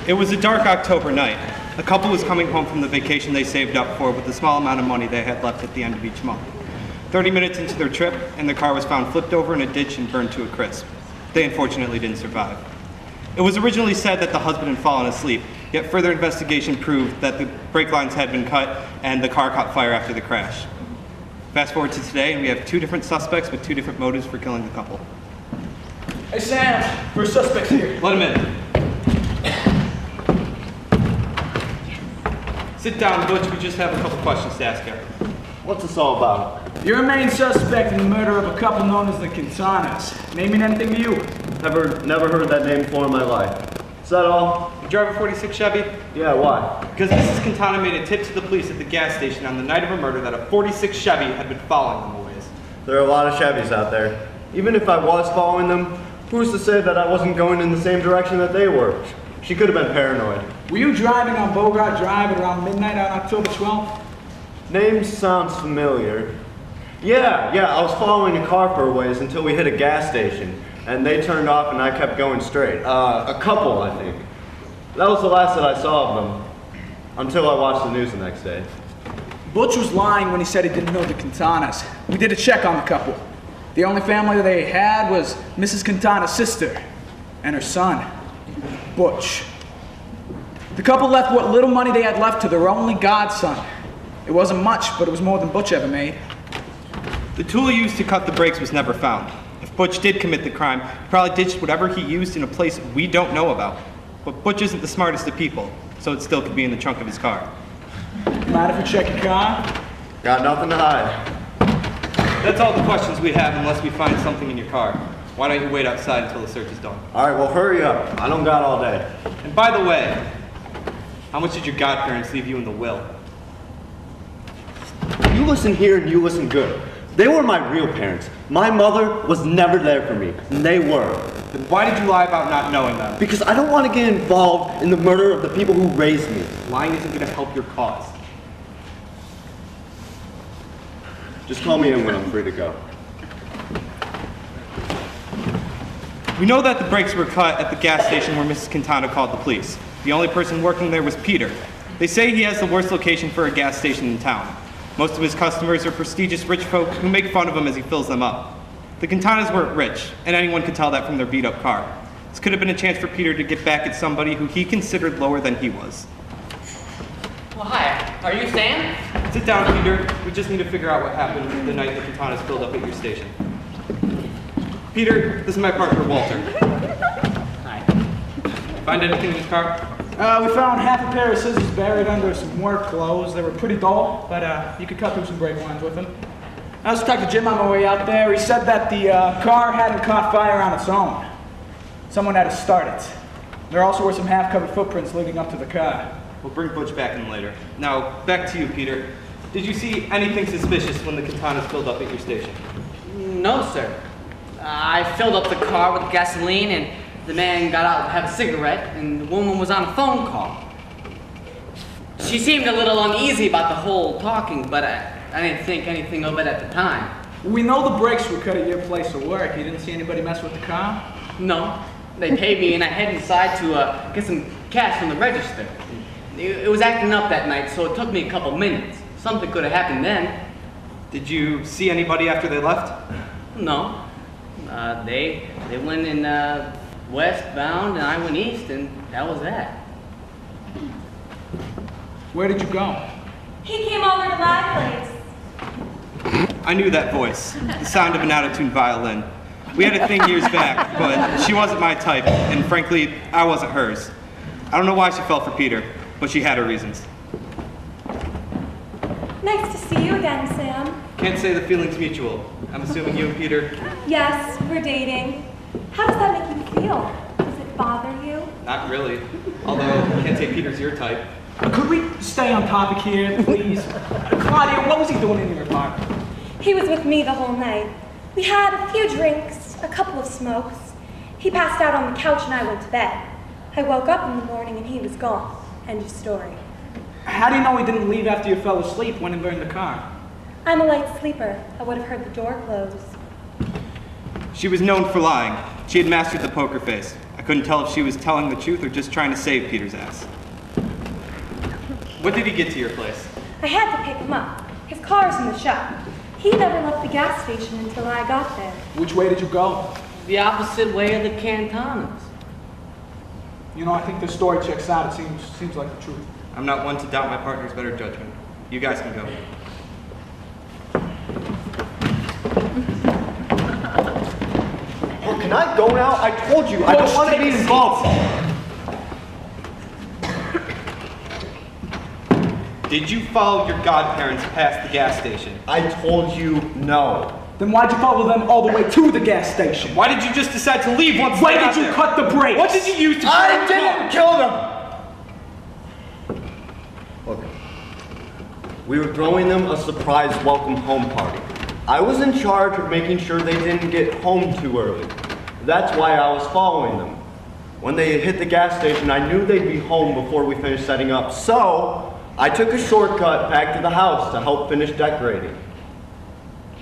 It was a dark October night. A couple was coming home from the vacation they saved up for with the small amount of money they had left at the end of each month. 30 minutes into their trip, and their car was found flipped over in a ditch and burned to a crisp. They unfortunately didn't survive. It was originally said that the husband had fallen asleep, yet further investigation proved that the brake lines had been cut and the car caught fire after the crash. Fast forward to today, and we have two different suspects with two different motives for killing the couple. Hey Sam, first suspect here. Let him in. Sit down, Butch. We just have a couple questions to ask you. What's this all about? You're a main suspect in the murder of a couple known as the Quintanas. Naming anything to you? Never heard that name before in my life. Is that all? You drive a 46 Chevy? Yeah, why? Because Mrs. Quintana made a tip to the police at the gas station on the night of her murder that a 46 Chevy had been following them a ways. There are a lot of Chevys out there. Even if I was following them, who's to say that I wasn't going in the same direction that they were? She could have been paranoid. Were you driving on Bogart Drive at around midnight on October 12th? Name sounds familiar. Yeah, I was following a car for a ways until we hit a gas station, and they turned off and I kept going straight. A couple, I think. That was the last that I saw of them, until I watched the news the next day. Butch was lying when he said he didn't know the Quintanas. We did a check on the couple. The only family they had was Mrs. Quintana's sister and her son, Butch. The couple left what little money they had left to their only godson. It wasn't much, but it was more than Butch ever made. The tool used to cut the brakes was never found. If Butch did commit the crime, he probably ditched whatever he used in a place we don't know about. But Butch isn't the smartest of people, so it still could be in the trunk of his car. Mind if we check your car? Got nothing to hide. That's all the questions we have unless we find something in your car. Why don't you wait outside until the search is done? All right, well, hurry up. I don't got all day. And by the way, how much did your godparents leave you in the will? You listen here and you listen good. They were my real parents. My mother was never there for me, and they were. Then why did you lie about not knowing them? Because I don't want to get involved in the murder of the people who raised me. Lying isn't going to help your cause. Just call me in when I'm free to go. We know that the brakes were cut at the gas station where Mrs. Quintana called the police. The only person working there was Peter. They say he has the worst location for a gas station in town. Most of his customers are prestigious rich folk who make fun of him as he fills them up. The Quintanas weren't rich, and anyone could tell that from their beat-up car. This could have been a chance for Peter to get back at somebody who he considered lower than he was. Well, hi. Are you Sam? Sit down, Peter. We just need to figure out what happened the night the Quintanas filled up at your station. Peter, this is my partner, Walter. Hi. Find anything in his car? We found half a pair of scissors buried under some work clothes. They were pretty dull, but you could cut through some brake lines with them. I also talked to Jim on my way out there. He said that the car hadn't caught fire on its own. Someone had to start it. There also were some half-covered footprints leading up to the car. We'll bring Butch back in later. Now, back to you, Peter. Did you see anything suspicious when the Quintanas filled up at your station? No, sir. I filled up the car with gasoline, and the man got out to have a cigarette, and the woman was on a phone call. She seemed a little uneasy about the whole talking, but I didn't think anything of it at the time. We know the brakes were cut at your place of work. You didn't see anybody mess with the car? No. They paid me, and I headed inside to get some cash from the register. It was acting up that night, so it took me a couple minutes. Something could have happened then. Did you see anybody after they left? No. They went in westbound, and I went east, and that was that. Where did you go? He came over to my place. I knew that voice, the sound of an out-of-tune violin. We had a thing years back, but she wasn't my type, and frankly, I wasn't hers. I don't know why she fell for Peter, but she had her reasons. Nice to see you again, Sam. Can't say the feeling's mutual. I'm assuming you and Peter? Yes, we're dating. How does that make you feel? Does it bother you? Not really. Although, I can't say Peter's your type. Could we stay on topic here, please? Claudia, what was he doing in your apartment? He was with me the whole night. We had a few drinks, a couple of smokes. He passed out on the couch and I went to bed. I woke up in the morning and he was gone. End of story. How do you know he didn't leave after you fell asleep when he burned the car? I'm a light sleeper. I would have heard the door close. She was known for lying. She had mastered the poker face. I Couldn't tell if she was telling the truth or just trying to save Peter's ass. When did he get to your place? I had to pick him up. His car's in the shop. He never left the gas station until I got there. Which way did you go? The opposite way of the Cantanas. You know, I think this story checks out. It seems like the truth. I'm not one to doubt my partner's better judgment. You guys can go. Look, can I go now? I told you, I don't want to be involved. Did you follow your godparents past the gas station? I told you no. Then why'd you follow them all the way to the gas station? Why did you just decide to leave once Why they got did you there? cut the brakes? What did you use to I burn the didn't car? kill them! Look, we were throwing them a surprise welcome home party. I was in charge of making sure they didn't get home too early. That's why I was following them. When they hit the gas station, I knew they'd be home before we finished setting up, so I took a shortcut back to the house to help finish decorating.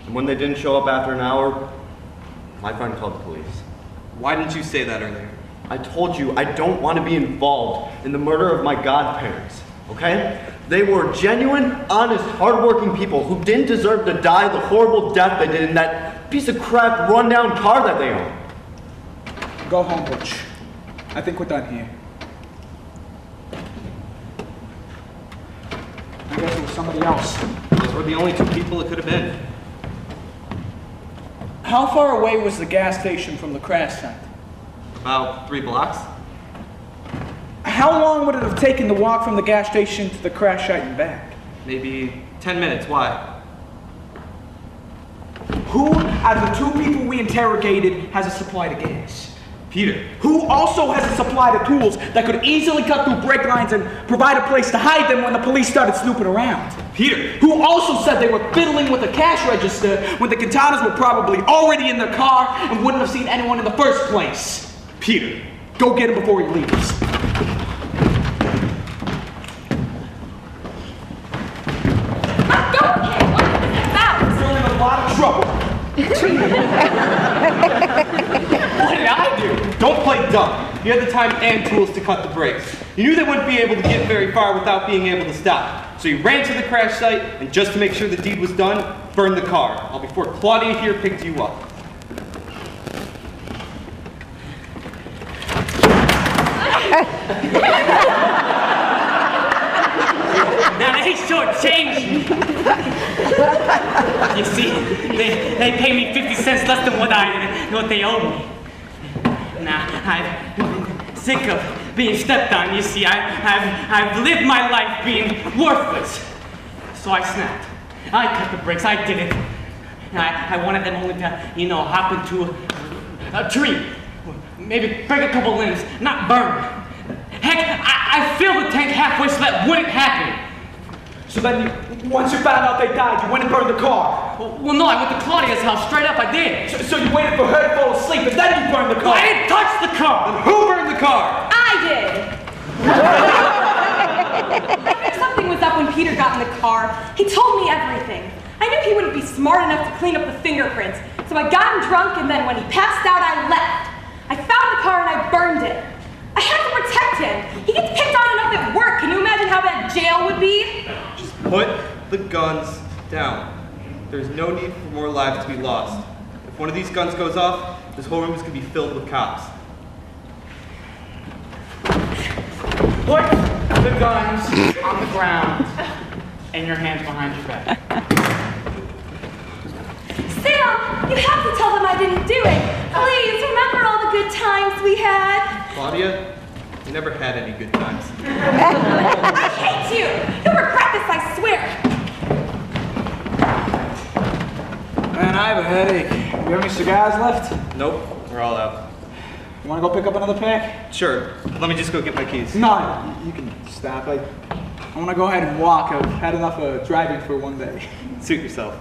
And when they didn't show up after an hour, my friend called the police. Why didn't you say that earlier? I told you I don't want to be involved in the murder of my godparents, okay? They were genuine, honest, hardworking people who didn't deserve to die the horrible death they did in that piece of crap rundown car that they own. Go home, Butch. I think we're done here. I guess it was somebody else. Those were the only two people it could have been. How far away was the gas station from the crash site? About 3 blocks. How long would it have taken to walk from the gas station to the crash site and back? Maybe 10 minutes. Why? Who out of the two people we interrogated has a supply to gas? Peter. Who also has a supply to tools that could easily cut through brake lines and provide a place to hide them when the police started snooping around? Peter. Who also said they were fiddling with the cash register when the Quintanas were probably already in their car and wouldn't have seen anyone in the first place? Peter. Go get him before he leaves. Let go of him! What is this about? You're in a lot of trouble. What did I do? Don't play dumb. You had the time and tools to cut the brakes. You knew they wouldn't be able to get very far without being able to stop. So you ran to the crash site, and just to make sure the deed was done, burned the car, all before Claudia here picked you up. Now they shortchanged me. You see, they pay me 50 cents less than what they owe me. Now I've sick of being stepped on. You see, I've lived my life being worthless. So I snapped. I cut the brakes. I did it. I wanted them only to, hop into a tree, maybe break a couple limbs, not burn. Heck, I filled the tank halfway so that wouldn't happen. So then, once you found out they died, you went and burned the car. Well, no, I went to Claudia's house. Straight up, I did. So you waited for her to fall asleep, and then you burned the car. I didn't touch the car. Then who burned the car? I did! I knew something was up when Peter got in the car. He told me everything. I knew he wouldn't be smart enough to clean up the fingerprints. So I got him drunk, and then when he passed out, I left. I found the car and I burned it. I had to protect him. He gets picked on enough at work. Can you imagine how bad jail would be? Just put the guns down. There's no need for more lives to be lost. If one of these guns goes off, this whole room is going to be filled with cops. Put the guns on the ground and your hands behind your back. Sam, you have to tell them I didn't do it. Please, remember all the good times we had. Claudia, you never had any good times. I hate you! You'll regret this, I swear! Man, I have a headache. You have any cigars left? Nope, we're all out. You want to go pick up another pack? Sure, let me just go get my keys. No, you can stop. I want to go ahead and walk. I've had enough of driving for one day. Suit yourself.